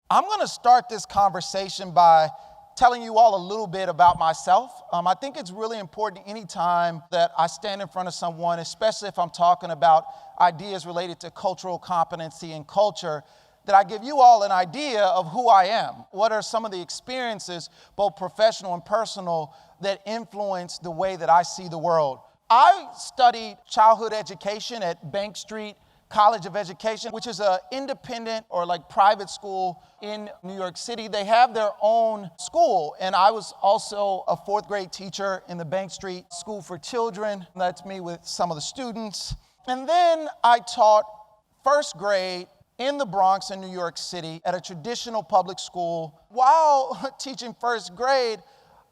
I'm going to start this conversation by telling you all a little bit about myself. I think it's really important anytime that I stand in front of someone, especially if I'm talking about ideas related to cultural competency and culture, that I give you all an idea of who I am. What are some of the experiences, both professional and personal, that influence the way that I see the world? I studied childhood education at Bank Street College of Education, which is an independent or like private school in New York City. They have their own school, and I was also a fourth grade teacher in the Bank Street School for Children. That's me with some of the students. And then I taught first grade in the Bronx in New York City at a traditional public school. While teaching first grade,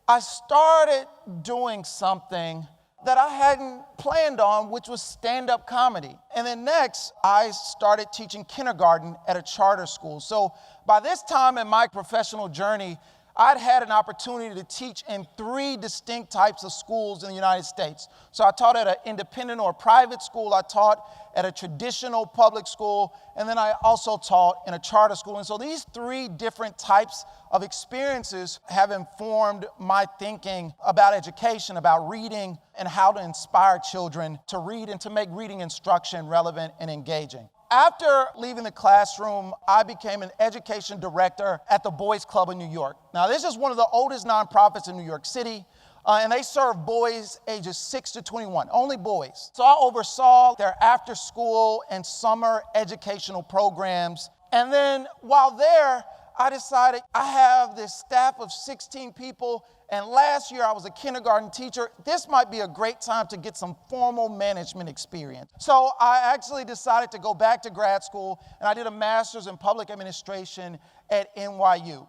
I started doing something that I hadn't planned on, which was stand-up comedy. And then next, I started teaching kindergarten at a charter school. So by this time in my professional journey, I'd had an opportunity to teach in 3 distinct types of schools in the United States. So I taught at an independent or private school, I taught at a traditional public school, and then I also taught in a charter school. And so these 3 different types of experiences have informed my thinking about education, about reading, and how to inspire children to read and to make reading instruction relevant and engaging. After leaving the classroom, I became an education director at the Boys Club in New York. Now, this is one of the oldest nonprofits in New York City, and they serve boys ages 6 to 21, only boys. So I oversaw their after-school and summer educational programs. And then while there, I decided I have this staff of 16 people, and last year I was a kindergarten teacher. This might be a great time to get some formal management experience. So I actually decided to go back to grad school, and I did a master's in public administration at NYU.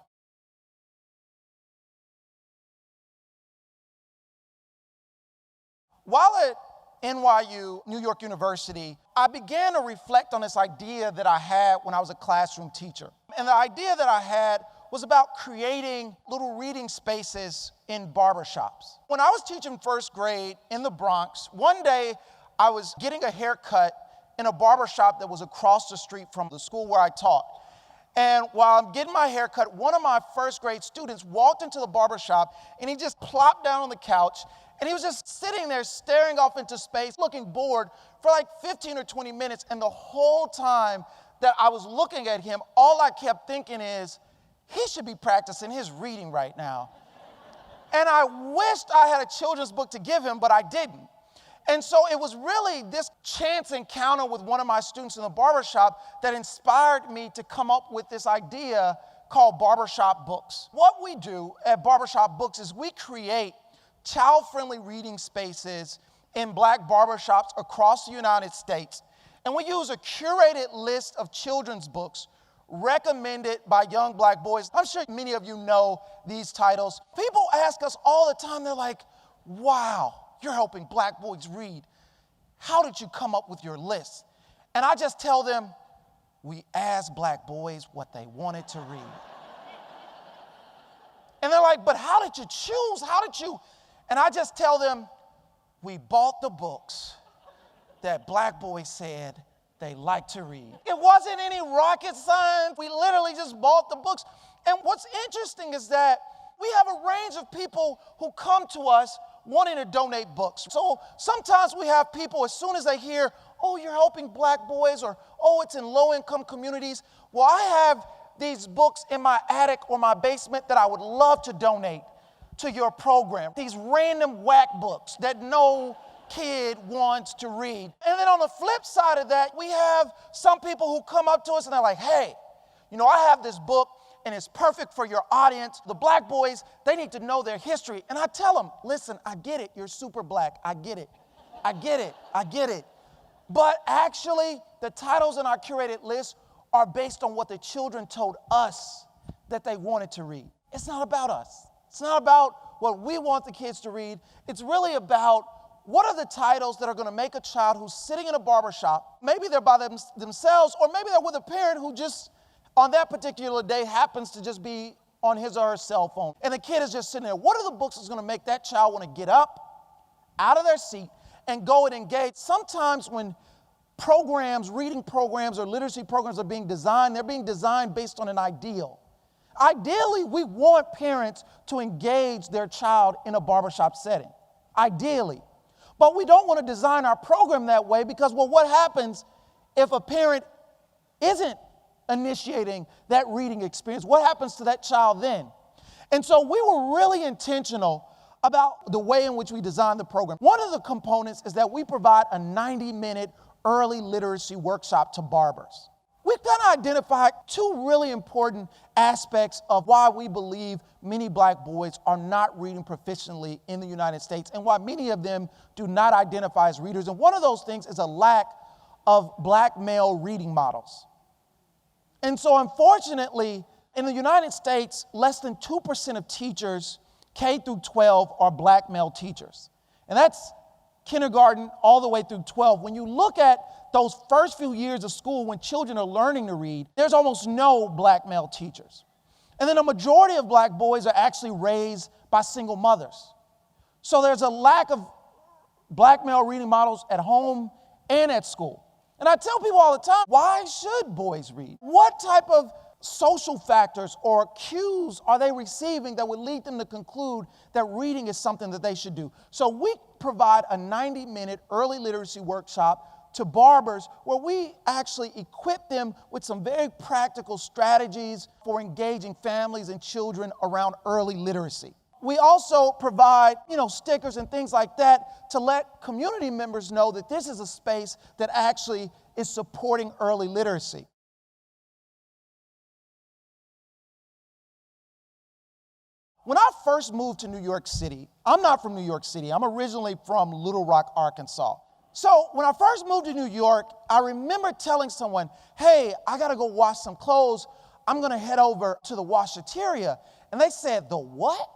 While at NYU, New York University, I began to reflect on this idea that I had when I was a classroom teacher. And the idea that I had was about creating little reading spaces in barbershops. When I was teaching first grade in the Bronx, one day I was getting a haircut in a barbershop that was across the street from the school where I taught. And while I'm getting my haircut, one of my first grade students walked into the barbershop and he just plopped down on the couch. And he was just sitting there staring off into space, looking bored for like 15 or 20 minutes. And the whole time that I was looking at him, all I kept thinking is, he should be practicing his reading right now. And I wished I had a children's book to give him, but I didn't. And so it was really this chance encounter with one of my students in the barbershop that inspired me to come up with this idea called Barbershop Books. What we do at Barbershop Books is we create child-friendly reading spaces in black barbershops across the United States. And we use a curated list of children's books recommended by young black boys. I'm sure many of you know these titles. People ask us all the time, they're like, wow, you're helping black boys read. How did you come up with your list? And I just tell them, we asked black boys what they wanted to read. And they're like, but how did you choose? How did you? And I just tell them, we bought the books that black boys said they like to read. It wasn't any rocket science. We literally just bought the books. And what's interesting is that we have a range of people who come to us wanting to donate books. So sometimes we have people, as soon as they hear, oh, you're helping black boys, or oh, it's in low-income communities. Well, I have these books in my attic or my basement that I would love to donate to your program. These random whack books that no kid wants to read. And then on the flip side of that, we have some people who come up to us and they're like, hey, you know, I have this book and it's perfect for your audience. The black boys, they need to know their history. And I tell them, listen, I get it. You're super black. I get it. I get it. I get it. But actually, the titles in our curated list are based on what the children told us that they wanted to read. It's not about us. It's not about what we want the kids to read. It's really about what are the titles that are going to make a child who's sitting in a barbershop, maybe they're by themselves, or maybe they're with a parent who just on that particular day happens to just be on his or her cell phone. And the kid is just sitting there. What are the books that's going to make that child want to get up out of their seat and go and engage? Sometimes when programs, reading programs or literacy programs are being designed, they're being designed based on an ideal. Ideally, we want parents to engage their child in a barbershop setting. Ideally. But we don't want to design our program that way because, well, what happens if a parent isn't initiating that reading experience? What happens to that child then? And so we were really intentional about the way in which we designed the program. One of the components is that we provide a 90-minute early literacy workshop to barbers. We've kind of identified two really important aspects of why we believe many black boys are not reading proficiently in the United States and why many of them do not identify as readers. And one of those things is a lack of black male reading models. And so unfortunately, in the United States, less than 2% of teachers K through 12 are black male teachers. And that's kindergarten all the way through 12. When you look at those first few years of school when children are learning to read, there's almost no black male teachers. And then a majority of black boys are actually raised by single mothers. So there's a lack of black male reading models at home and at school. And I tell people all the time, why should boys read? What type of social factors or cues are they receiving that would lead them to conclude that reading is something that they should do? So we provide a 90-minute early literacy workshop to barbers where we actually equip them with some very practical strategies for engaging families and children around early literacy. We also provide, stickers and things like that to let community members know that this is a space that actually is supporting early literacy. When I first moved to New York City, I'm not from New York City. I'm originally from Little Rock, Arkansas. So when I first moved to New York, I remember telling someone, hey, I got to go wash some clothes. I'm going to head over to the washateria. And they said, the what?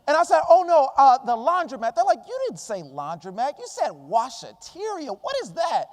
And I said, oh, no, the laundromat. They're like, you didn't say laundromat. You said washateria. What is that?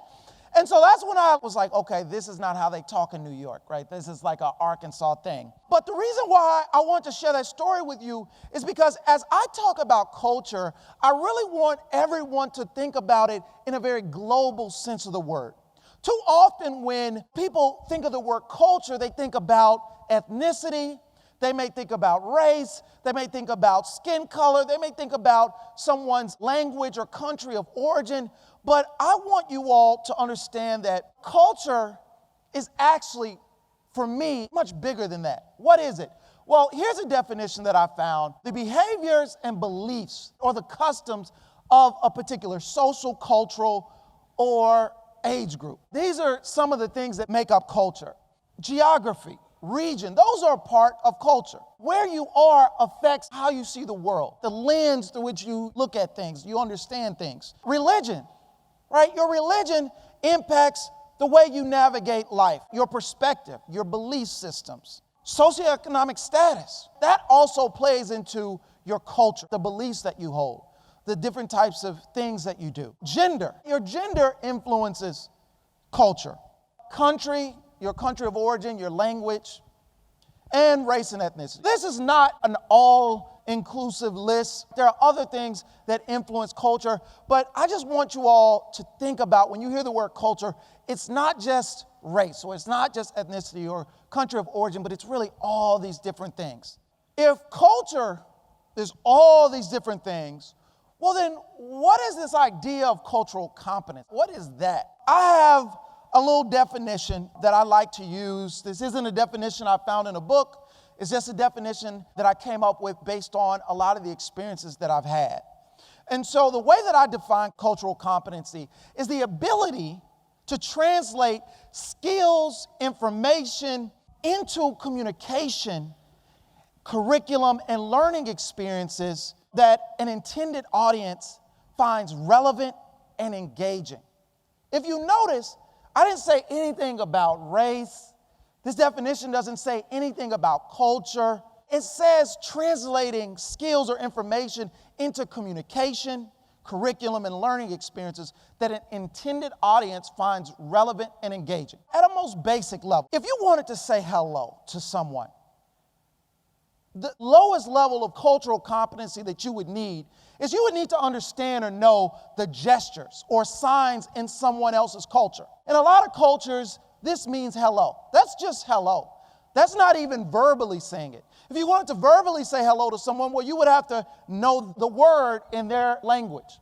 And so that's when I was like, okay, this is not how they talk in New York, right? This is like an Arkansas thing. But the reason why I want to share that story with you is because as I talk about culture, I really want everyone to think about it in a very global sense of the word. Too often when people think of the word culture, they think about ethnicity, they may think about race, they may think about skin color, they may think about someone's language or country of origin. But I want you all to understand that culture is actually, for me, much bigger than that. What is it? Well, here's a definition that I found. The behaviors and beliefs or the customs of a particular social, cultural, or age group. These are some of the things that make up culture. Geography, region, those are a part of culture. Where you are affects how you see the world, the lens through which you look at things, you understand things. Religion. Right? Your religion impacts the way you navigate life, your perspective, your belief systems. Socioeconomic status, that also plays into your culture, the beliefs that you hold, the different types of things that you do. Gender, your gender influences culture. Country, your country of origin, your language, and race and ethnicity. This is not an all-inclusive list. There are other things that influence culture, but I just want you all to think about when you hear the word culture, it's not just race, or it's not just ethnicity or country of origin, but it's really all these different things. If culture is all these different things, well then what is this idea of cultural competence? What is that? I have a little definition that I like to use. This isn't a definition I found in a book. It's just a definition that I came up with based on a lot of the experiences that I've had. And so the way that I define cultural competency is the ability to translate skills, information into communication, curriculum, and learning experiences that an intended audience finds relevant and engaging. If you notice, I didn't say anything about race. This definition doesn't say anything about culture. It says translating skills or information into communication, curriculum, and learning experiences that an intended audience finds relevant and engaging. At a most basic level, if you wanted to say hello to someone, The lowest level of cultural competency that you would need is you would need to understand or know the gestures or signs in someone else's culture. In a lot of cultures, this means hello. That's just hello. That's not even verbally saying it. If you wanted to verbally say hello to someone, well, you would have to know the word in their language.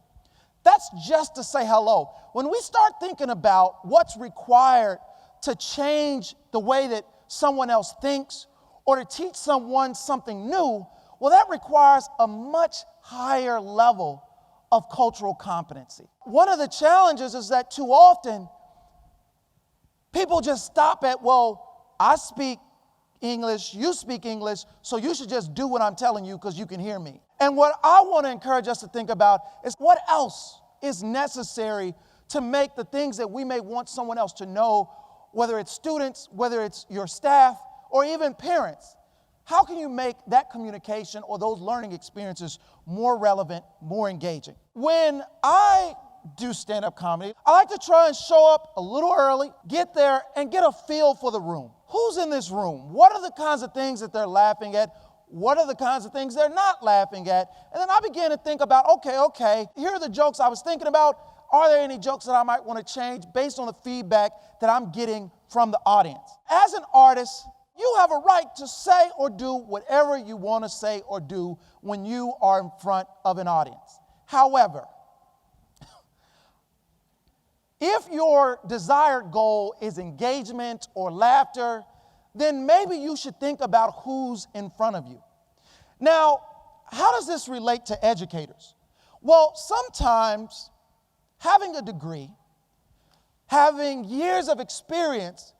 That's just to say hello. When we start thinking about what's required to change the way that someone else thinks or to teach someone something new, well, that requires a much higher level of cultural competency. One of the challenges is that too often people just stop at, well, I speak English, you speak English, so you should just do what I'm telling you because you can hear me. And what I want to encourage us to think about is what else is necessary to make the things that we may want someone else to know, whether it's students, whether it's your staff, or even parents. How can you make that communication or those learning experiences more relevant, more engaging? When I do stand-up comedy, I like to try and show up a little early, get there, and get a feel for the room. Who's in this room? What are the kinds of things that they're laughing at? What are the kinds of things they're not laughing at? And then I began to think about, okay, here are the jokes I was thinking about. Are there any jokes that I might want to change based on the feedback that I'm getting from the audience? As an artist, you have a right to say or do whatever you want to say or do when you are in front of an audience. However, if your desired goal is engagement or laughter, then maybe you should think about who's in front of you. Now, how does this relate to educators? Well, sometimes having a degree, having years of experience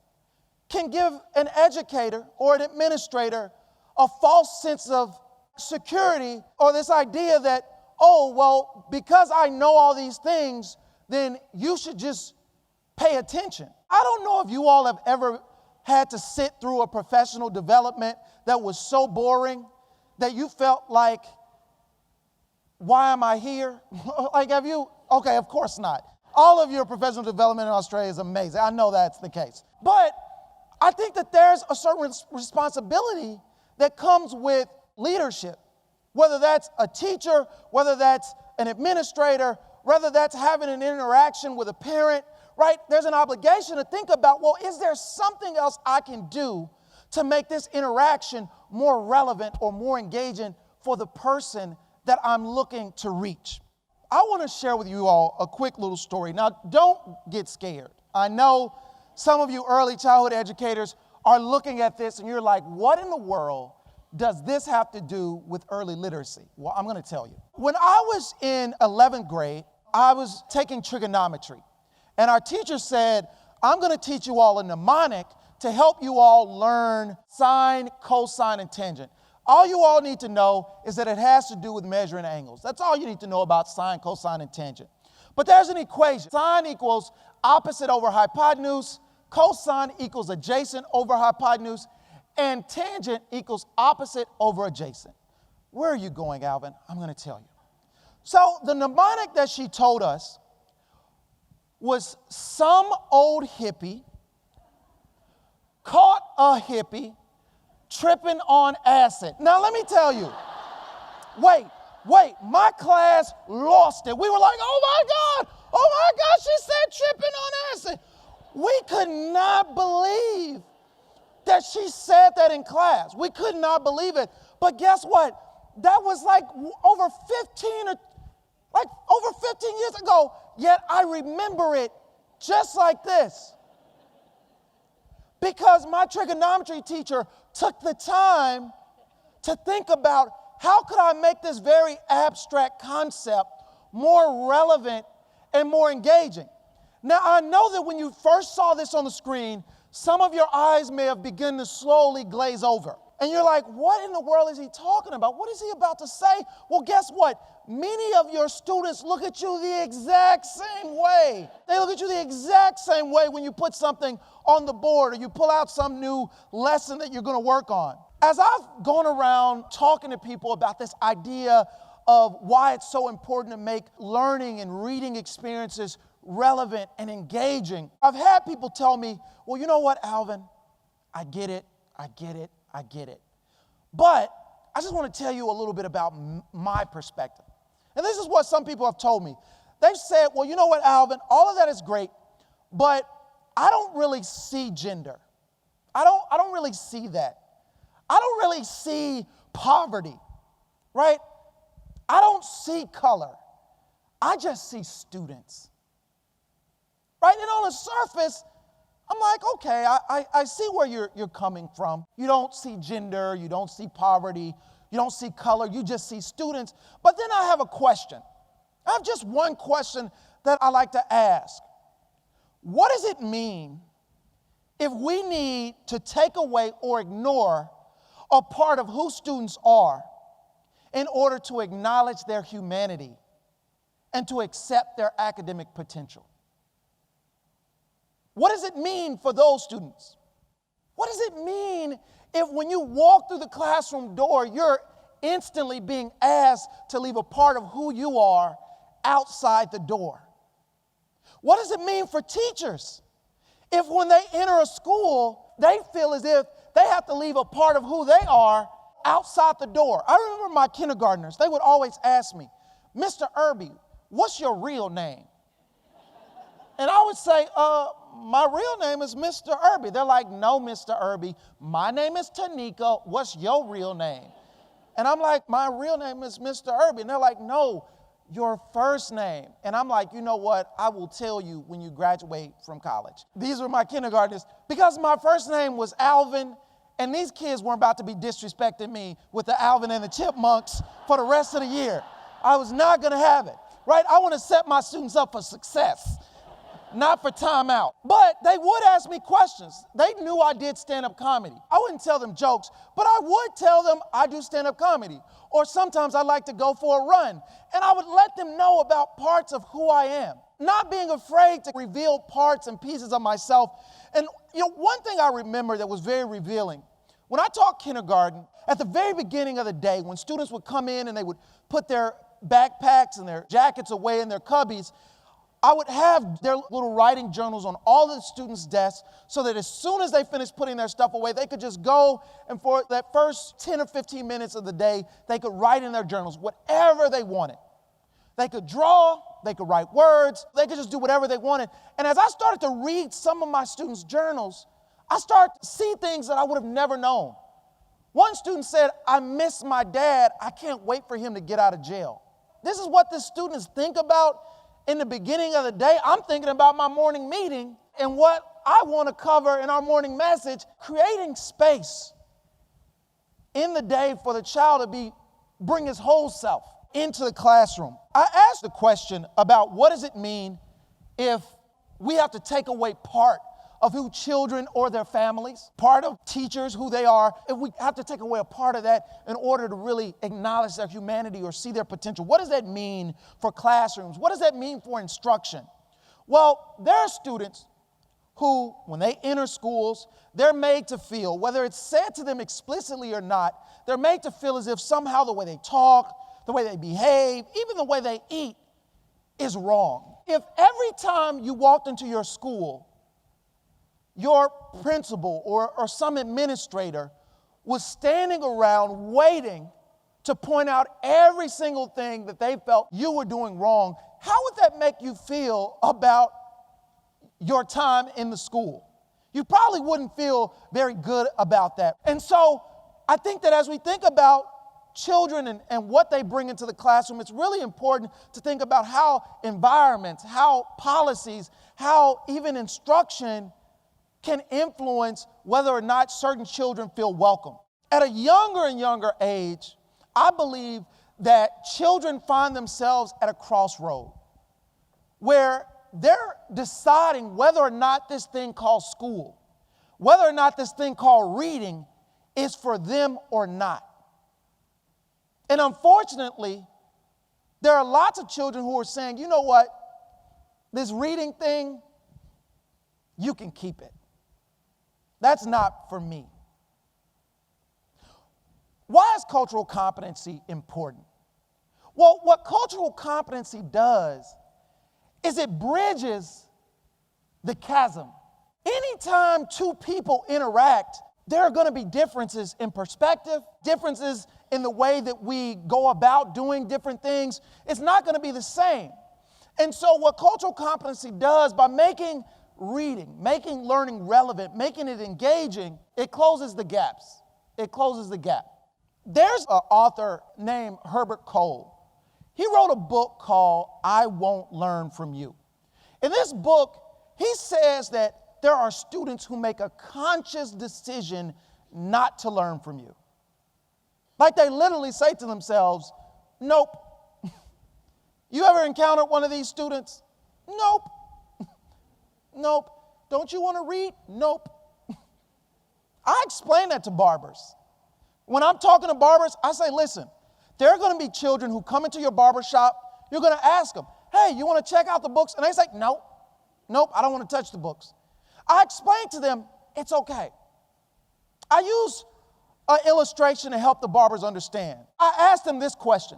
can give an educator or an administrator a false sense of security or this idea that, oh, well, because I know all these things, then you should just pay attention. I don't know if you all have ever had to sit through a professional development that was so boring that you felt like, why am I here? Like, have you? Okay, of course not. All of your professional development in Australia is amazing. I know that's the case. But I think that there's a certain responsibility that comes with leadership, whether that's a teacher, whether that's an administrator, whether that's having an interaction with a parent, right? There's an obligation to think about, well, is there something else I can do to make this interaction more relevant or more engaging for the person that I'm looking to reach? I want to share with you all a quick little story. Now, don't get scared. I know some of you early childhood educators are looking at this and you're like, what in the world does this have to do with early literacy? Well, I'm going to tell you. When I was in 11th grade, I was taking trigonometry. And our teacher said, I'm going to teach you all a mnemonic to help you all learn sine, cosine, and tangent. All you all need to know is that it has to do with measuring angles. That's all you need to know about sine, cosine, and tangent. But there's an equation. Sine equals opposite over hypotenuse, cosine equals adjacent over hypotenuse, and tangent equals opposite over adjacent. Where are you going, Alvin? I'm going to tell you. So the mnemonic that she told us was some old hippie caught a hippie tripping on acid. Now let me tell you, wait, my class lost it. We were like, oh my God, she said tripping on acid. We could not believe that she said that in class. We could not believe it. But guess what? That was like over 15 years ago, yet I remember it just like this. Because my trigonometry teacher took the time to think about how could I make this very abstract concept more relevant and more engaging. Now, I know that when you first saw this on the screen, some of your eyes may have begun to slowly glaze over. And you're like, what in the world is he talking about? What is he about to say? Well, guess what? Many of your students look at you the exact same way. They look at you the exact same way when you put something on the board or you pull out some new lesson that you're going to work on. As I've gone around talking to people about this idea of why it's so important to make learning and reading experiences relevant and engaging, I've had people tell me, well, you know what, Alvin? I get it. But I just want to tell you a little bit about my perspective. And this is what some people have told me. They've said, well, you know what, Alvin, all of that is great, but I don't really see gender. I don't really see that. I don't really see poverty, right? I don't see color. I just see students, right? And on the surface, I'm like, okay, I see where you're coming from. You don't see gender, you don't see poverty, you don't see color, you just see students. But then I have a question. I have just one question that I like to ask. What does it mean if we need to take away or ignore a part of who students are in order to acknowledge their humanity and to accept their academic potential? What does it mean for those students? What does it mean if when you walk through the classroom door, you're instantly being asked to leave a part of who you are outside the door? What does it mean for teachers if when they enter a school, they feel as if they have to leave a part of who they are outside the door? I remember my kindergartners, they would always ask me, Mr. Irby, what's your real name? And I would say, my real name is Mr. Irby. They're like, no, Mr. Irby, my name is Tanika. What's your real name? And I'm like, my real name is Mr. Irby. And they're like, no, your first name. And I'm like, you know what? I will tell you when you graduate from college. These were my kindergartners. Because my first name was Alvin, and these kids weren't about to be disrespecting me with the Alvin and the Chipmunks for the rest of the year. I was not going to have it, right? I want to set my students up for success, not for timeout. But they would ask me questions. They knew I did stand-up comedy. I wouldn't tell them jokes, but I would tell them I do stand-up comedy. Or sometimes I like to go for a run. And I would let them know about parts of who I am, not being afraid to reveal parts and pieces of myself. And one thing I remember that was very revealing, when I taught kindergarten, at the very beginning of the day, when students would come in and they would put their backpacks and their jackets away in their cubbies, I would have their little writing journals on all of the students' desks so that as soon as they finished putting their stuff away, they could just go and for that first 10 or 15 minutes of the day, they could write in their journals whatever they wanted. They could draw, they could write words, they could just do whatever they wanted. And as I started to read some of my students' journals, I started to see things that I would have never known. One student said, I miss my dad. I can't wait for him to get out of jail. This is what the students think about in the beginning of the day. I'm thinking about my morning meeting and what I want to cover in our morning message, creating space in the day for the child to bring his whole self into the classroom. I asked the question about what does it mean if we have to take away part of who children or their families, part of teachers, who they are, if we have to take away a part of that in order to really acknowledge their humanity or see their potential. What does that mean for classrooms? What does that mean for instruction? Well, there are students who, when they enter schools, they're made to feel, whether it's said to them explicitly or not, they're made to feel as if somehow the way they talk, the way they behave, even the way they eat is wrong. If every time you walked into your school, your principal or some administrator was standing around waiting to point out every single thing that they felt you were doing wrong, how would that make you feel about your time in the school? You probably wouldn't feel very good about that. And so I think that as we think about children and what they bring into the classroom, it's really important to think about how environments, how policies, how even instruction can influence whether or not certain children feel welcome. At a younger and younger age, I believe that children find themselves at a crossroad where they're deciding whether or not this thing called school, whether or not this thing called reading is for them or not. And unfortunately, there are lots of children who are saying, you know what, this reading thing, you can keep it. That's not for me. Why is cultural competency important? Well, what cultural competency does is it bridges the chasm. Anytime two people interact, There are going to be differences in perspective, differences in the way that we go about doing different things. It's not going to be the same. And so what cultural competency does by making reading, making learning relevant, making it engaging, it closes the gaps. It closes the gap. There's an author named Herbert Cole. He wrote a book called I Won't Learn From You. In this book, he says that there are students who make a conscious decision not to learn from you. Like they literally say to themselves, nope. You ever encountered one of these students? Nope. Nope. Don't you want to read? Nope. I explain that to barbers. When I'm talking to barbers, I say, listen, there are going to be children who come into your barber shop. You're going to ask them, hey, you want to check out the books? And they say, nope, I don't want to touch the books. I explain to them, it's okay. I use an illustration to help the barbers understand. I ask them this question.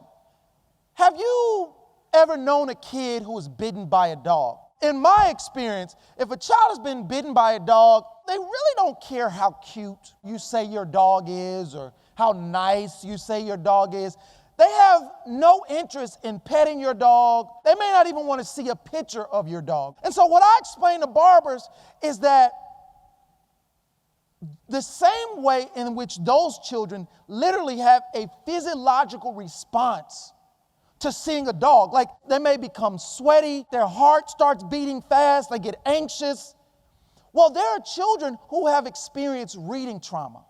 Have you ever known a kid who was bitten by a dog? In my experience, if a child has been bitten by a dog, they really don't care how cute you say your dog is or how nice you say your dog is. They have no interest in petting your dog. They may not even want to see a picture of your dog. And so what I explain to barbers is that the same way in which those children literally have a physiological response to seeing a dog, like they may become sweaty, their heart starts beating fast, they get anxious. Well, there are children who have experienced reading trauma.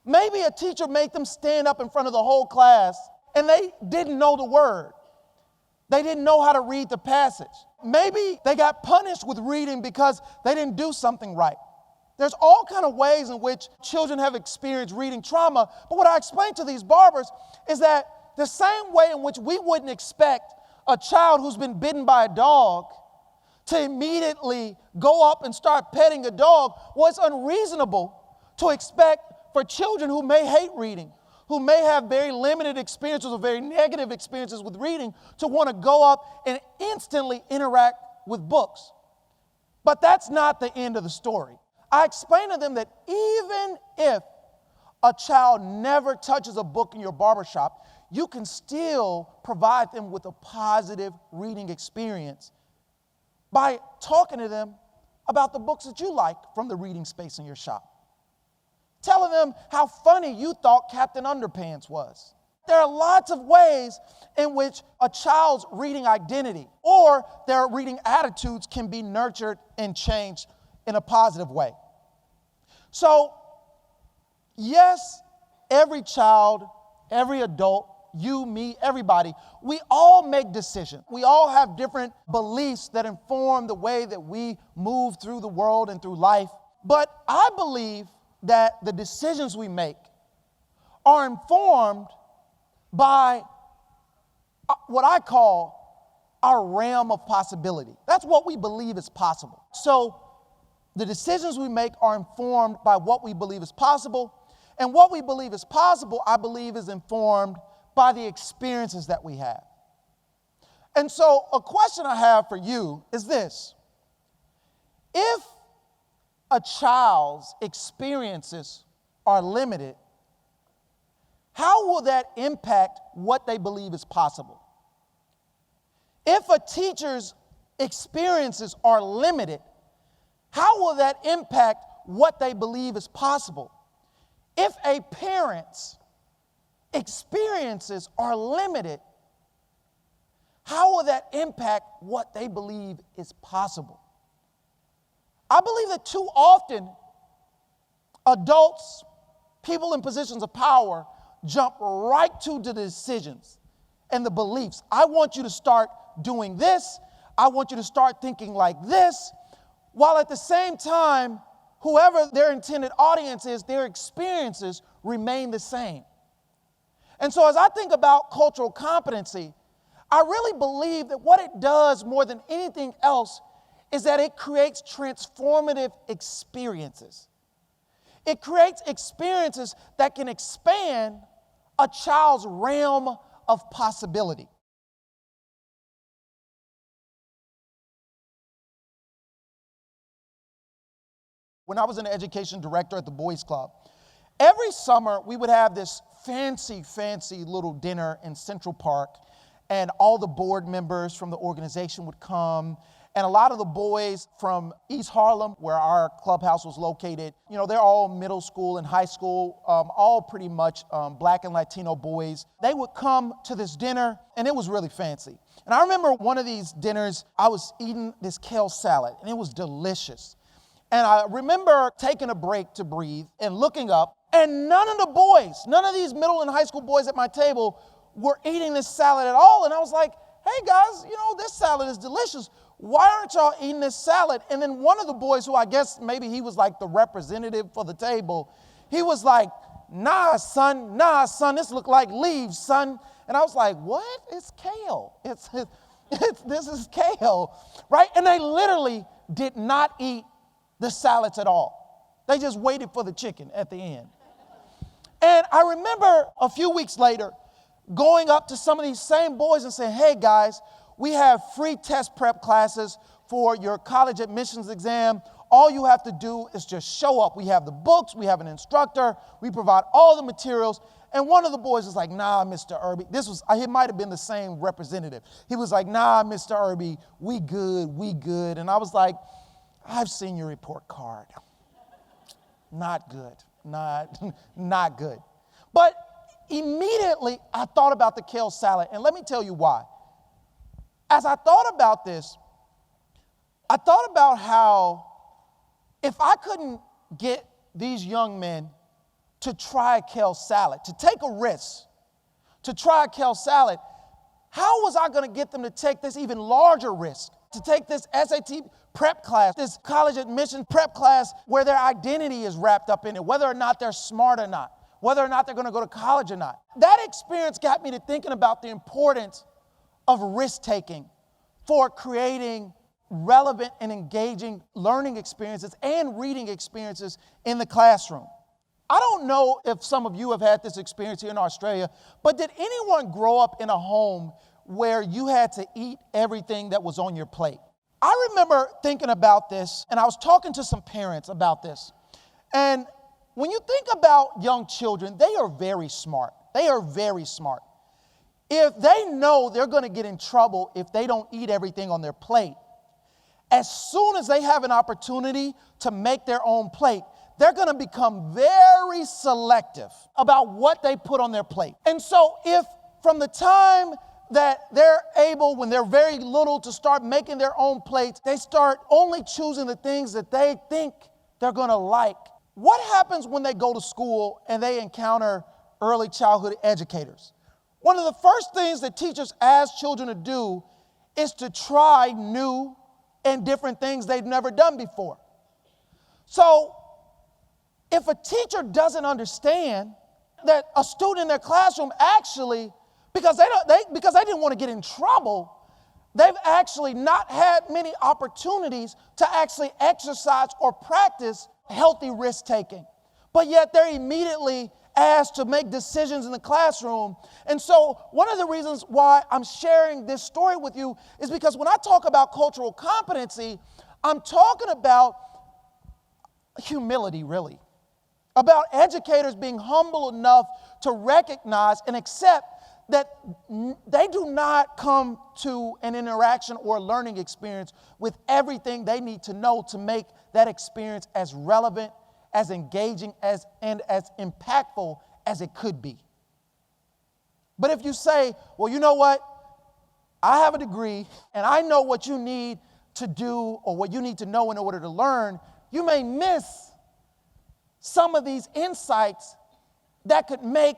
Maybe a teacher made them stand up in front of the whole class and they didn't know the word. They didn't know how to read the passage. Maybe they got punished with reading because they didn't do something right. There's all kind of ways in which children have experienced reading trauma. But what I explain to these barbers is that the same way in which we wouldn't expect a child who's been bitten by a dog to immediately go up and start petting a dog, well, it's unreasonable to expect for children who may hate reading, who may have very limited experiences or very negative experiences with reading, to want to go up and instantly interact with books. But that's not the end of the story. I explain to them that even if a child never touches a book in your barbershop, you can still provide them with a positive reading experience by talking to them about the books that you like from the reading space in your shop. Telling them how funny you thought Captain Underpants was. There are lots of ways in which a child's reading identity or their reading attitudes can be nurtured and changed in a positive way. So, yes, every child, every adult, you, me, everybody, we all make decisions. We all have different beliefs that inform the way that we move through the world and through life. But I believe that the decisions we make are informed by what I call our realm of possibility. That's what we believe is possible. So the decisions we make are informed by what we believe is possible. And what we believe is possible, I believe, is informed by the experiences that we have. And so a question I have for you is this. If a child's experiences are limited, how will that impact what they believe is possible? If a teacher's experiences are limited, how will that impact what they believe is possible? If a parent's experiences are limited, how will that impact what they believe is possible? I believe that too often adults, people in positions of power, jump right to the decisions and the beliefs. I want you to start doing this. I want you to start thinking like this. While at the same time, whoever their intended audience is, their experiences remain the same. And so as I think about cultural competency, I really believe that what it does more than anything else is that it creates transformative experiences. It creates experiences that can expand a child's realm of possibility. When I was an education director at the Boys Club, every summer we would have this fancy little dinner in Central Park, and all the board members from the organization would come, and a lot of the boys from East Harlem, where our clubhouse was located, they're all middle school and high school, all pretty much Black and Latino boys. They would come to this dinner, and it was really fancy. And I remember one of these dinners, I was eating this kale salad, and it was delicious. And I remember taking a break to breathe and looking up, and none of these middle and high school boys at my table were eating this salad at all. And I was like, hey guys, this salad is delicious. Why aren't y'all eating this salad? And then one of the boys, who I guess maybe he was like the representative for the table, he was like, nah, son, this look like leaves, son. And I was like, what? It's kale. This is kale, right? And they literally did not eat the salads at all. They just waited for the chicken at the end. And I remember a few weeks later going up to some of these same boys and saying, hey guys, we have free test prep classes for your college admissions exam. All you have to do is just show up. We have the books, we have an instructor, we provide all the materials. And one of the boys was like, nah, Mr. Irby. It might have been the same representative. He was like, nah, Mr. Irby, we good. And I was like, I've seen your report card. Not good, not good. But immediately I thought about the kale salad, and let me tell you why. As I thought about this, I thought about how if I couldn't get these young men to try a kale salad, to take a risk, to try a kale salad, how was I going to get them to take this even larger risk, to take this SAT prep class, this college admission prep class where their identity is wrapped up in it, whether or not they're smart or not, whether or not they're going to go to college or not? That experience got me to thinking about the importance of risk-taking for creating relevant and engaging learning experiences and reading experiences in the classroom. I don't know if some of you have had this experience here in Australia, but did anyone grow up in a home where you had to eat everything that was on your plate? I remember thinking about this, and I was talking to some parents about this. And when you think about young children, they are very smart. They are very smart. If they know they're going to get in trouble if they don't eat everything on their plate, as soon as they have an opportunity to make their own plate, they're going to become very selective about what they put on their plate. And so if from the time that they're able, when they're very little, to start making their own plates, they start only choosing the things that they think they're going to like, what happens when they go to school and they encounter early childhood educators? One of the first things that teachers ask children to do is to try new and different things they've never done before. So if a teacher doesn't understand that a student in their classroom actually, because they didn't want to get in trouble, they've actually not had many opportunities to actually exercise or practice healthy risk-taking. But yet they're immediately asked to make decisions in the classroom. And so one of the reasons why I'm sharing this story with you is because when I talk about cultural competency, I'm talking about humility, really. About educators being humble enough to recognize and accept that they do not come to an interaction or a learning experience with everything they need to know to make that experience as relevant, as engaging, and as impactful as it could be. But if you say, well, you know what? I have a degree and I know what you need to do or what you need to know in order to learn, you may miss some of these insights that could make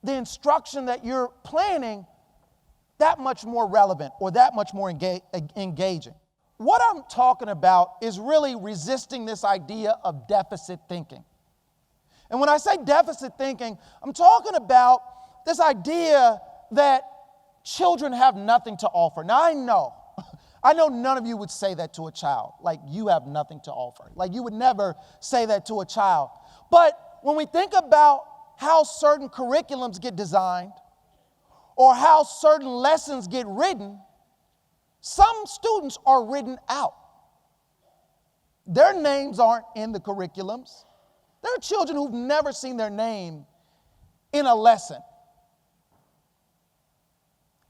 the instruction that you're planning that much more relevant or that much more engaging. What I'm talking about is really resisting this idea of deficit thinking. And when I say deficit thinking, I'm talking about this idea that children have nothing to offer. Now, I know none of you would say that to a child, like you have nothing to offer. Like you would never say that to a child. But when we think about how certain curriculums get designed or how certain lessons get written, some students are written out. Their names aren't in the curriculums. There are children who've never seen their name in a lesson.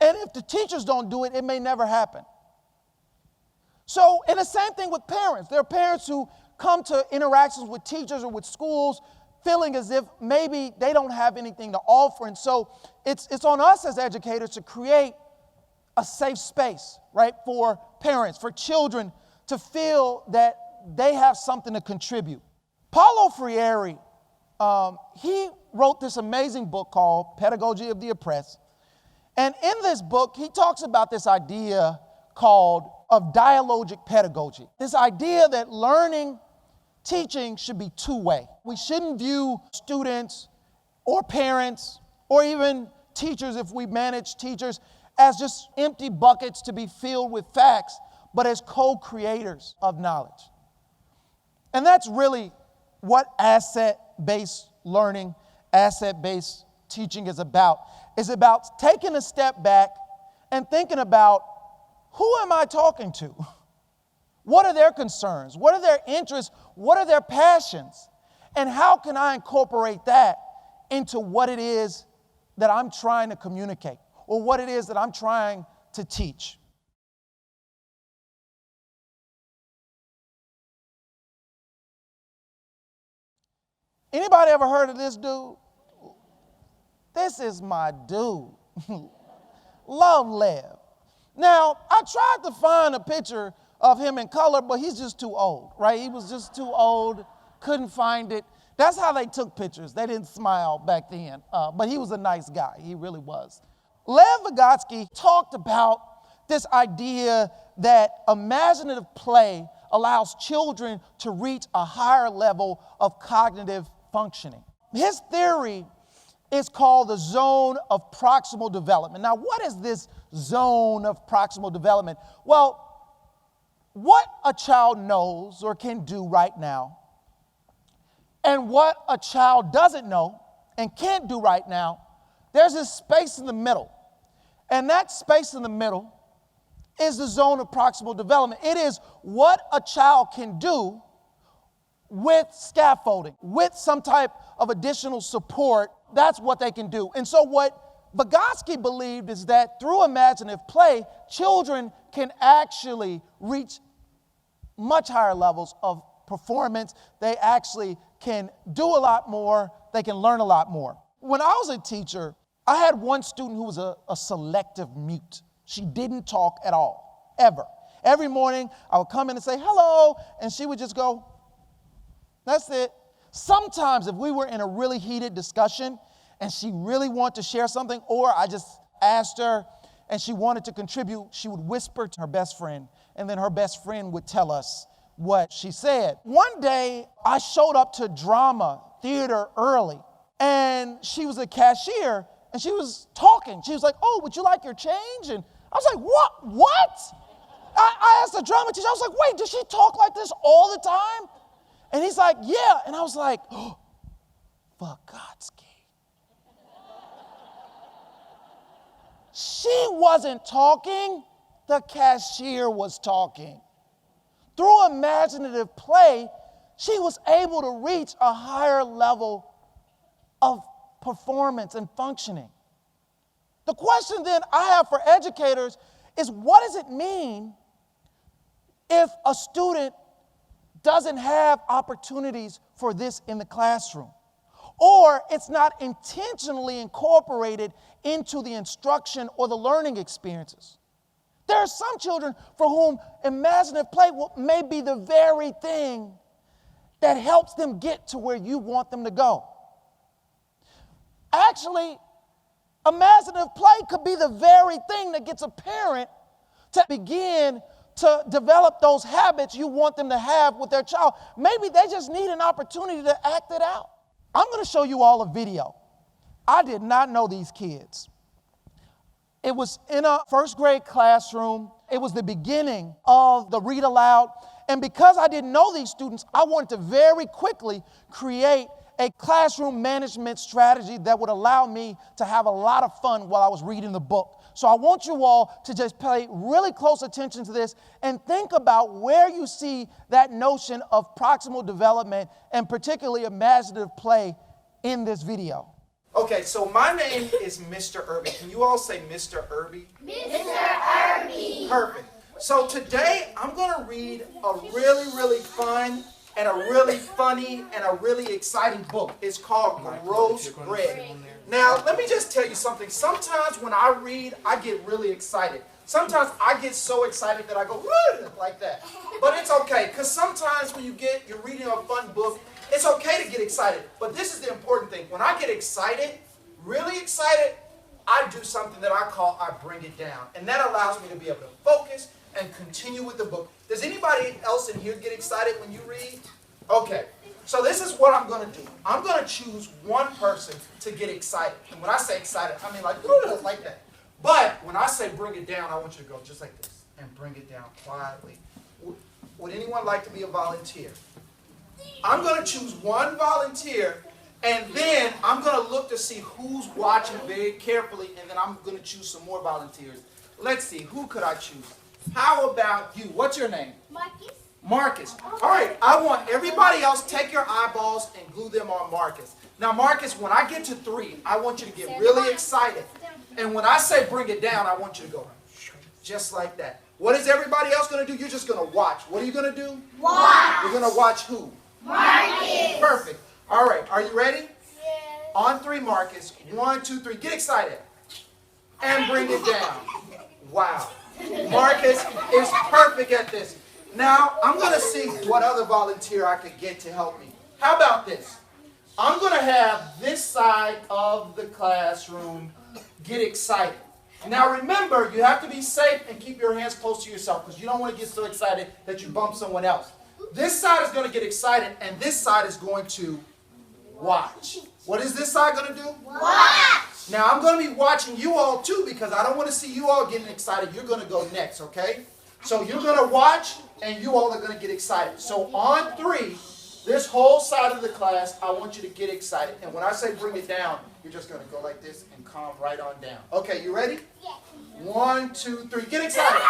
And if the teachers don't do it, it may never happen. So, and the same thing with parents. There are parents who come to interactions with teachers or with schools feeling as if maybe they don't have anything to offer. And so it's on us as educators to create a safe space, right, for parents, for children to feel that they have something to contribute. Paulo Freire, he wrote this amazing book called Pedagogy of the Oppressed. And in this book, he talks about this idea called of dialogic pedagogy. This idea that learning, teaching should be two-way. We shouldn't view students or parents or even teachers, if we manage teachers, as just empty buckets to be filled with facts, but as co-creators of knowledge. And that's really what asset-based learning, asset-based teaching is about. It's about taking a step back and thinking about, who am I talking to? What are their concerns? What are their interests? What are their passions? And how can I incorporate that into what it is that I'm trying to communicate or what it is that I'm trying to teach? Anybody ever heard of this dude? This is my dude. Love Lev. Now, I tried to find a picture of him in color, but he's just too old, right? He was just too old, couldn't find it. That's how they took pictures. They didn't smile back then, but he was a nice guy. He really was. Lev Vygotsky talked about this idea that imaginative play allows children to reach a higher level of cognitive functioning. His theory is called the zone of proximal development. Now, what is this zone of proximal development? Well, what a child knows or can do right now, and what a child doesn't know and can't do right now, there's this space in the middle. And that space in the middle is the zone of proximal development. It is what a child can do with scaffolding, with some type of additional support. That's what they can do. And so what Vygotsky believed is that through imaginative play, children can actually reach much higher levels of performance. They actually can do a lot more. They can learn a lot more. When I was a teacher, I had one student who was a selective mute. She didn't talk at all, ever. Every morning, I would come in and say, hello, and she would just go, that's it. Sometimes if we were in a really heated discussion and she really wanted to share something, or I just asked her and she wanted to contribute, she would whisper to her best friend, and then her best friend would tell us what she said. One day, I showed up to drama theater early, and she was a cashier, and she was talking. She was like, oh, would you like your change? And I was like, what? I asked the drama teacher, I was like, wait, does she talk like this all the time? And he's like, yeah. And I was like, oh, Vygotsky. She wasn't talking, the cashier was talking. Through imaginative play, she was able to reach a higher level of performance and functioning. The question then I have for educators is, what does it mean if a student doesn't have opportunities for this in the classroom, or it's not intentionally incorporated into the instruction or the learning experiences? There are some children for whom imaginative play may be the very thing that helps them get to where you want them to go. Actually, imaginative play could be the very thing that gets a parent to begin to develop those habits you want them to have with their child. Maybe they just need an opportunity to act it out. I'm going to show you all a video. I did not know these kids. It was in a first grade classroom. It was the beginning of the read aloud. And because I didn't know these students, I wanted to very quickly create a classroom management strategy that would allow me to have a lot of fun while I was reading the book. So I want you all to just pay really close attention to this and think about where you see that notion of proximal development and particularly imaginative play in this video. Okay, so my name is Mr. Irby. Can you all say Mr. Irby? Mr. Irby. Perfect. So today I'm going to read a really fun and a really funny and a really exciting book. It's called Gross Bread. Now, let me just tell you something. Sometimes when I read, I get really excited. Sometimes I get so excited that I go, woo, like that. But it's okay, because sometimes when you're reading a fun book, it's okay to get excited. But this is the important thing. When I get excited, really excited, I do something that I call I bring it down. And that allows me to be able to focus and continue with the book. Does anybody else in here get excited when you read? Okay. So this is what I'm going to do. I'm going to choose one person to get excited. And when I say excited, I mean like that. But when I say bring it down, I want you to go just like this and bring it down quietly. Would anyone like to be a volunteer? I'm going to choose one volunteer, and then I'm going to look to see who's watching very carefully, and then I'm going to choose some more volunteers. Let's see, who could I choose? How about you? What's your name? Marcus. Marcus. All right, I want everybody else, take your eyeballs and glue them on Marcus. Now, Marcus, when I get to 3, I want you to get really excited. And when I say bring it down, I want you to go just like that. What is everybody else going to do? You're just going to watch. What are you going to do? Watch. You're going to watch who? Marcus. Perfect. All right, are you ready? Yes. On 3, Marcus. 1, 2, 3. Get excited. And bring it down. Wow. Marcus is perfect at this. Now, I'm going to see what other volunteer I could get to help me. How about this? I'm going to have this side of the classroom get excited. Now, remember, you have to be safe and keep your hands close to yourself because you don't want to get so excited that you bump someone else. This side is going to get excited, and this side is going to watch. What is this side going to do? Watch. Now, I'm going to be watching you all, too, because I don't want to see you all getting excited. You're going to go next, okay? So you're going to watch, and you all are going to get excited. So on 3, this whole side of the class, I want you to get excited. And when I say bring it down, you're just going to go like this and calm right on down. Okay, you ready? Yes. 1, 2, 3. Get excited.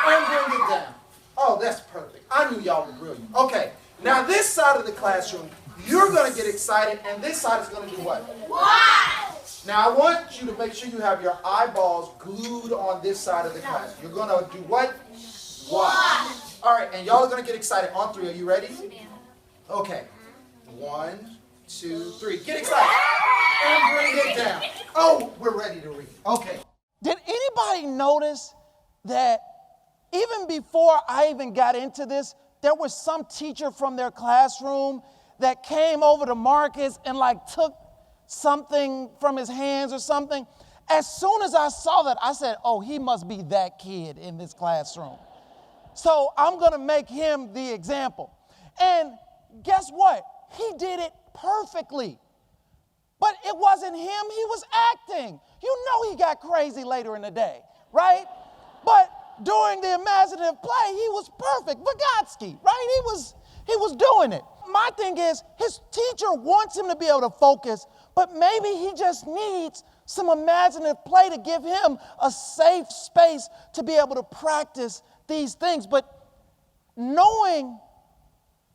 And bring it down. Oh, that's perfect. I knew y'all were brilliant. Okay, now this side of the classroom, you're going to get excited, and this side is going to do what? Watch. Now, I want you to make sure you have your eyeballs glued on this side of the class. You're going to do what? Watch. All right, and y'all are going to get excited. On 3, are you ready? Okay. 1, 2, 3. Get excited. And bring it down. Oh, we're ready to read. Okay. Did anybody notice that even before I even got into this, there was some teacher from their classroom that came over to Marcus and took something from his hands or something? As soon as I saw that, I said, oh, he must be that kid in this classroom. So I'm going to make him the example. And guess what? He did it perfectly. But it wasn't him. He was acting. You know he got crazy later in the day, right? But during the imaginative play, he was perfect. Vygotsky, right? He was doing it. My thing is, his teacher wants him to be able to focus, but maybe he just needs some imaginative play to give him a safe space to be able to practice these things. But knowing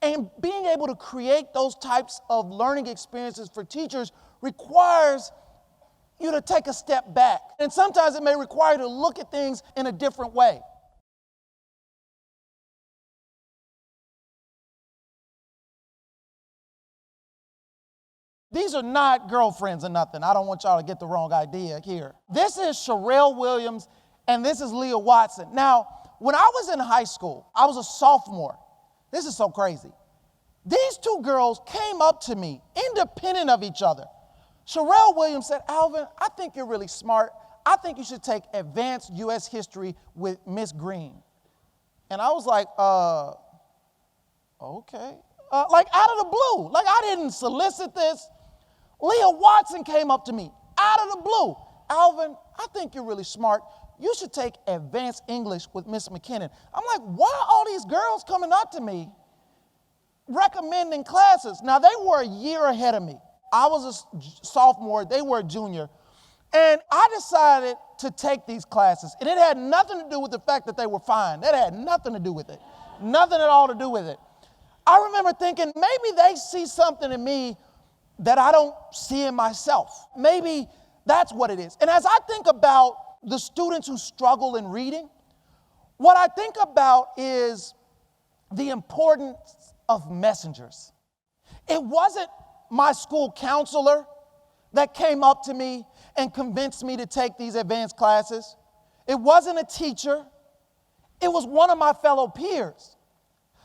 and being able to create those types of learning experiences for teachers requires you to take a step back. And sometimes it may require you to look at things in a different way. These are not girlfriends or nothing. I don't want y'all to get the wrong idea here. This is Sherelle Williams and this is Leah Watson. Now, when I was in high school, I was a sophomore. This is so crazy. These 2 girls came up to me, independent of each other. Sherelle Williams said, Alvin, I think you're really smart. I think you should take advanced U.S. history with Miss Green. And I was like, okay. Out of the blue. I didn't solicit this. Leah Watson came up to me, out of the blue. Alvin, I think you're really smart. You should take advanced English with Miss McKinnon. I'm like, why are all these girls coming up to me recommending classes. Now, they were a year ahead of me. I was a sophomore, they were a junior. And I decided to take these classes. And it had nothing to do with the fact that they were fine. That had nothing to do with it. Nothing at all to do with it. I remember thinking, maybe they see something in me that I don't see in myself. Maybe that's what it is. And as I think about the students who struggle in reading, what I think about is the importance of messengers. It wasn't my school counselor that came up to me and convinced me to take these advanced classes. It wasn't a teacher. It was one of my fellow peers.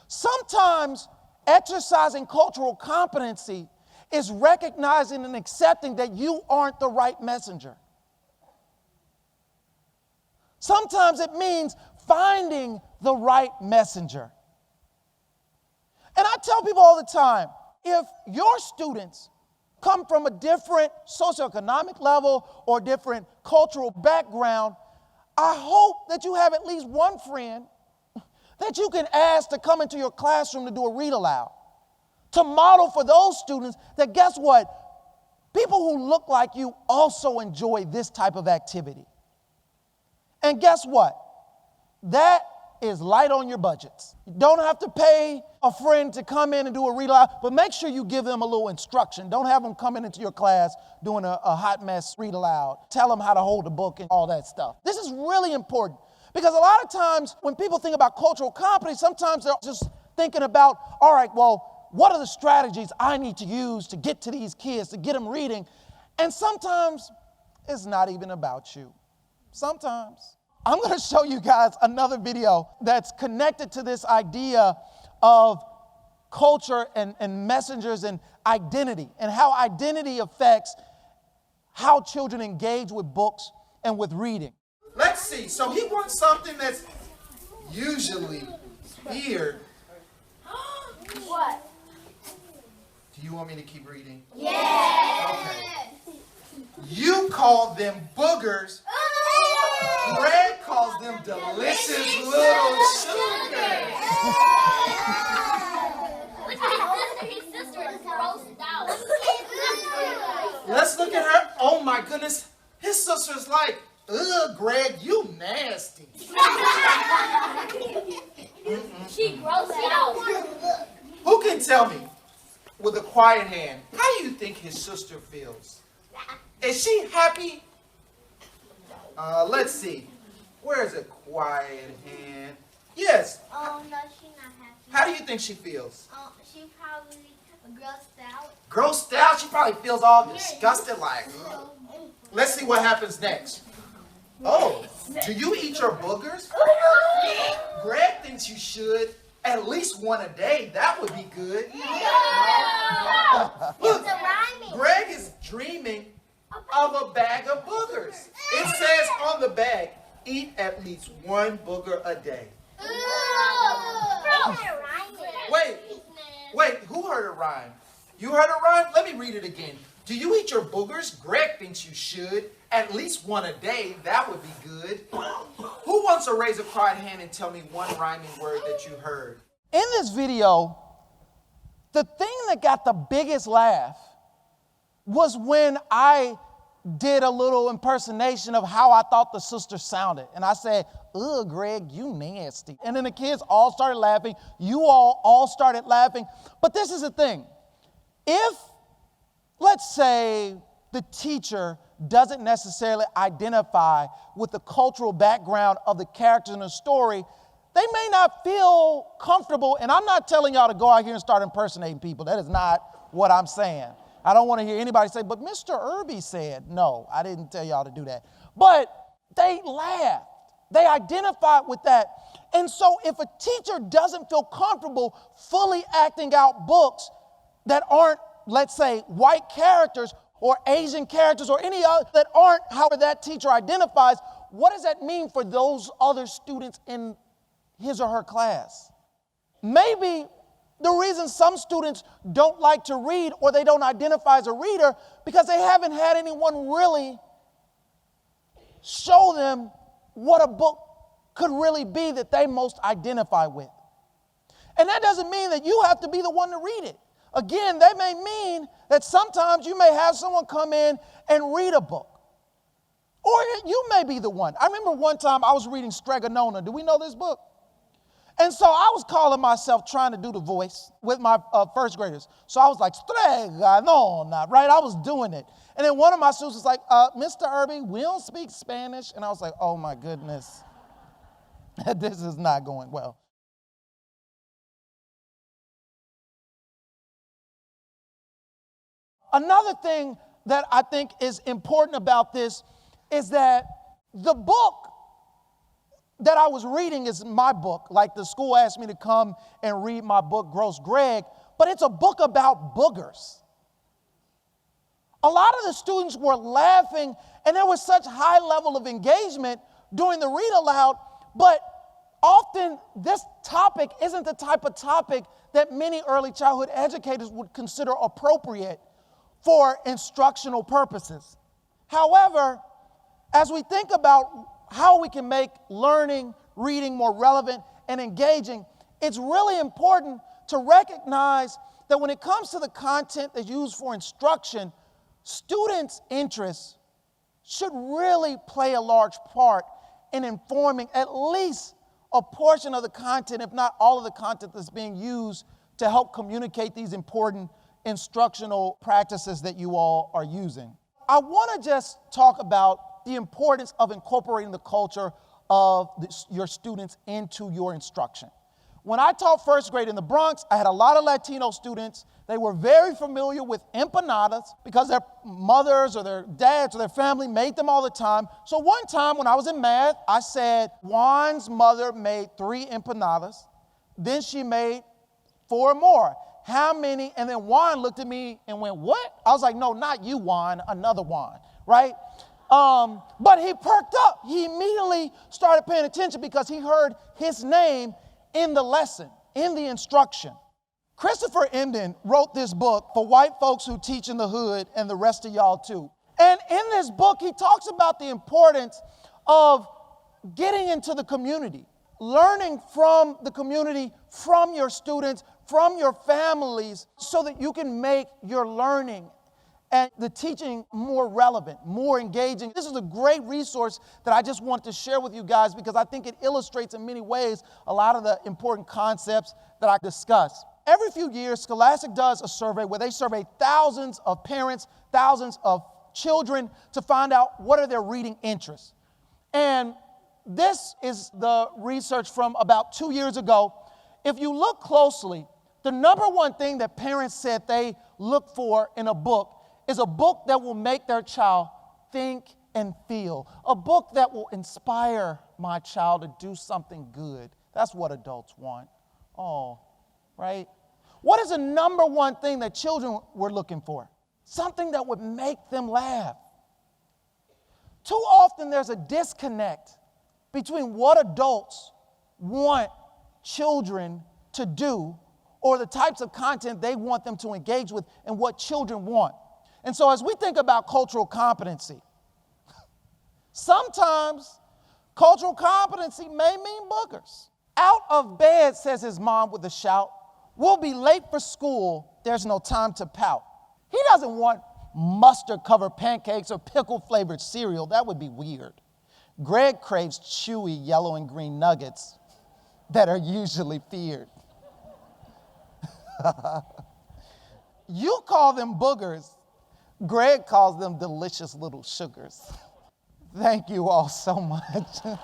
Sometimes exercising cultural competency is recognizing and accepting that you aren't the right messenger. Sometimes it means finding the right messenger. And I tell people all the time, if your students come from a different socioeconomic level or different cultural background, I hope that you have at least one friend that you can ask to come into your classroom to do a read aloud, to model for those students that, guess what? People who look like you also enjoy this type of activity. And guess what? That is light on your budgets. You don't have to pay a friend to come in and do a read aloud, but make sure you give them a little instruction. Don't have them coming into your class doing a hot mess read aloud. Tell them how to hold a book and all that stuff. This is really important because a lot of times when people think about cultural competence, sometimes they're just thinking about, all right, well, what are the strategies I need to use to get to these kids, to get them reading? And sometimes it's not even about you. Sometimes. I'm going to show you guys another video that's connected to this idea of culture and messengers and identity and how identity affects how children engage with books and with reading. Let's see. So he wants something that's usually feared. What? Do you want me to keep reading? Yeah. Okay. You call them boogers. Greg calls them delicious little sugars. His sister is grossed out. Let's look at her. Oh my goodness. His sister's like, ugh, Greg, you nasty. She grossed out. Who can tell me, with a quiet hand, how do you think his sister feels? Is she happy? Let's see. Where's a quiet hand? Yes. Oh, no, she's not happy. How do you think she feels? She probably grossed out. Grossed out? She probably feels all disgusted like, ugh. Let's see what happens next. Oh, do you eat your boogers? Greg thinks you should. At least one a day. That would be good. Look, Greg is dreaming of a bag of boogers. It says on the bag, eat at least one booger a day. Wait, who heard a rhyme? You heard a rhyme? Let me read it again. Do you eat your boogers? Greg thinks you should. At least one a day. That would be good. Who wants to raise a quiet hand and tell me one rhyming word that you heard? In this video, the thing that got the biggest laugh was when I did a little impersonation of how I thought the sister sounded. And I said, ugh, Greg, you nasty. And then the kids all started laughing. You all started laughing. But this is the thing. If, let's say, the teacher doesn't necessarily identify with the cultural background of the characters in the story, they may not feel comfortable. And I'm not telling y'all to go out here and start impersonating people. That is not what I'm saying. I don't want to hear anybody say, but Mr. Irby said. No, I didn't tell y'all to do that. But they laughed. They identified with that. And so if a teacher doesn't feel comfortable fully acting out books that aren't, let's say, white characters or Asian characters or any other that aren't how that teacher identifies, what does that mean for those other students in his or her class? Maybe the reason some students don't like to read or they don't identify as a reader because they haven't had anyone really show them what a book could really be that they most identify with. And that doesn't mean that you have to be the one to read it. Again, that may mean that sometimes you may have someone come in and read a book. Or you may be the one. I remember one time I was reading Stregonona. Do we know this book? And so I was calling myself trying to do the voice with my first graders. So I was like, Stregonona, right? I was doing it. And then one of my students was like, Mr. Irby, we don't speak Spanish. And I was like, oh my goodness, this is not going well. Another thing that I think is important about this is that the book that I was reading is my book. Like the school asked me to come and read my book, Gross Greg, but it's a book about boogers. A lot of the students were laughing, and there was such high level of engagement during the read aloud, but often this topic isn't the type of topic that many early childhood educators would consider appropriate for instructional purposes. However, as we think about how we can make learning, reading more relevant and engaging, it's really important to recognize that when it comes to the content that's used for instruction, students' interests should really play a large part in informing at least a portion of the content, if not all of the content that's being used to help communicate these important instructional practices that you all are using. I want to just talk about the importance of incorporating the culture of your students into your instruction. When I taught first grade in the Bronx, I had a lot of Latino students. They were very familiar with empanadas because their mothers or their dads or their family made them all the time. So one time when I was in math, I said, Juan's mother made 3 empanadas. Then she made 4 more. How many? And then Juan looked at me and went, what? I was like, no, not you, Juan, another Juan, right? But he perked up. He immediately started paying attention because he heard his name in the lesson, in the instruction. Christopher Emdin wrote this book for white folks who teach in the hood and the rest of y'all too. And in this book, he talks about the importance of getting into the community, learning from the community, from your students, from your families, so that you can make your learning and the teaching more relevant, more engaging. This is a great resource that I just want to share with you guys because I think it illustrates in many ways a lot of the important concepts that I discuss. Every few years, Scholastic does a survey where they survey thousands of parents, thousands of children to find out what are their reading interests. And this is the research from about 2 years ago. If you look closely, the number one thing that parents said they look for in a book is a book that will make their child think and feel. A book that will inspire my child to do something good. That's what adults want. Oh, right? What is the number one thing that children were looking for? Something that would make them laugh. Too often there's a disconnect between what adults want children to do or the types of content they want them to engage with and what children want. And so as we think about cultural competency, sometimes cultural competency may mean boogers. Out of bed, says his mom with a shout. We'll be late for school. There's no time to pout. He doesn't want mustard-covered pancakes or pickle-flavored cereal. That would be weird. Greg craves chewy yellow and green nuggets that are usually feared. You call them boogers. Greg calls them delicious little sugars. Thank you all so much.